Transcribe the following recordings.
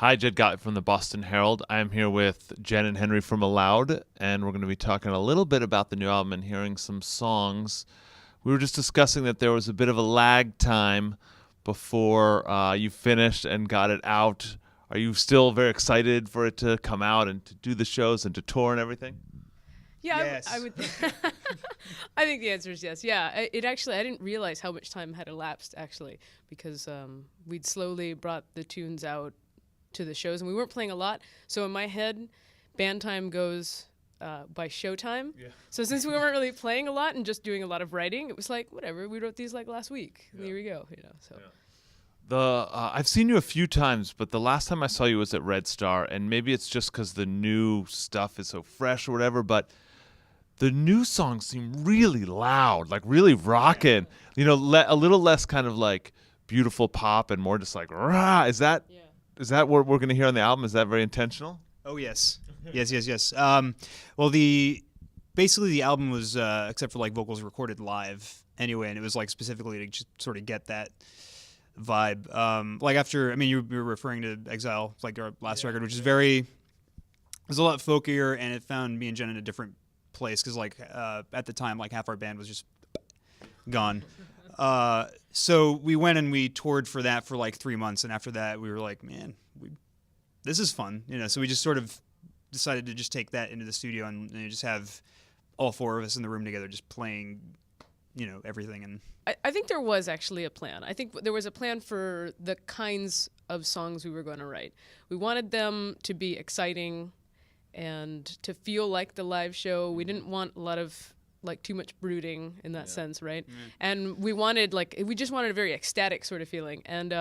Hi, Jed Gott from the Boston Herald. I'm here with Jen and Henry from Aloud, and we're going to be talking a little bit about the new album and hearing some songs. We were just discussing that there was a bit of a lag time before you finished and got it out. Are you still very excited for it to come out and to do the shows and to tour and everything? Yeah, Yes. I would. I think the answer is yes. Yeah, I didn't realize how much time had elapsed actually, because we'd slowly brought the tunes out to the shows, and we weren't playing a lot. So in my head, band time goes by showtime. Yeah. So since we weren't really playing a lot and just doing a lot of writing, it was like whatever. We wrote these like last week. Yeah. And here we go. So. Yeah. I've seen you a few times, but the last time I saw you was at Red Star, and maybe it's just because the new stuff is so fresh or whatever, but the new songs seem really loud, like really rocking. You know, a little less kind of like beautiful pop and more just like rah. Is that what we're going to hear on the album? Is that very intentional? Oh yes, yes. Well, basically the album was except for like vocals recorded live anyway, and it was like specifically to just sort of get that vibe. Like after, I mean, you were referring to Exile, like our last record, which is it was a lot folkier, and it found me and Jen in a different place because like at the time, like half our band was just gone. So we went and we toured for that for like 3 months, and after that we were like, man, this is fun, So we just sort of decided to just take that into the studio and just have all four of us in the room together, just playing, everything. And I think there was actually a plan. I think there was a plan for the kinds of songs we were going to write. We wanted them to be exciting and to feel like the live show. We didn't want a lot of like too much brooding in that sense, right? Mm-hmm. And we just wanted a very ecstatic sort of feeling, and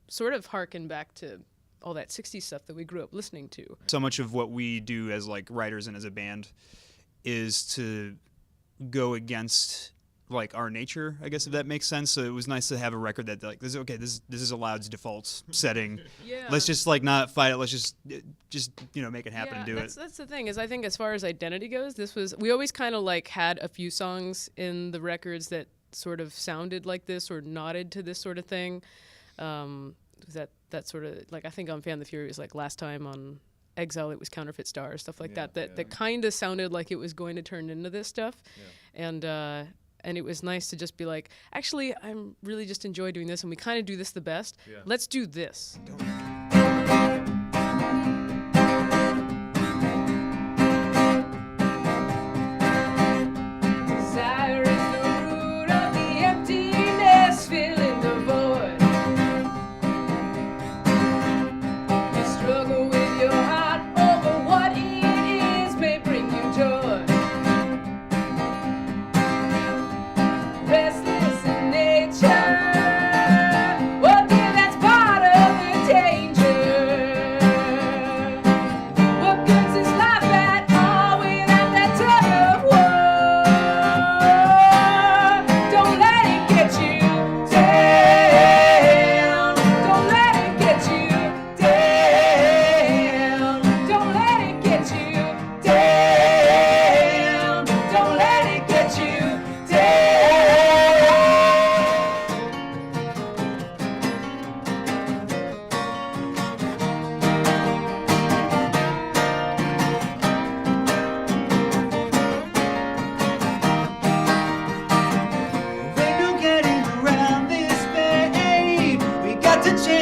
sort of harken back to all that 60s stuff that we grew up listening to. So much of what we do as like writers and as a band is to go against like our nature, I guess, if that makes sense. So it was nice to have a record that like this is Aloud's default setting. Yeah. Let's just like not fight it. Let's just make it happen and do it. That's the thing, is I think as far as identity goes, we always kind of like had a few songs in the records that sort of sounded like this or nodded to this sort of thing. That sort of like, I think on Fan the Furious, like last time on Exile it was Counterfeit Stars, stuff like that kind of sounded like it was going to turn into this stuff. Yeah. And it was nice to just be like, actually, I'm really just enjoy doing this, and we kind of do this the best. Yeah. Let's do this. Desire is the root of the emptiness, filling the void. You struggle with your heart over what it is may bring you joy. Restless in nature, well, then that's part of the danger. What good's this life at all without that tug of war? Don't let it get you down. Don't let it get you down. Don't let it get you down. Don't let it get you down. Ain't no getting around this, babe. We got to change.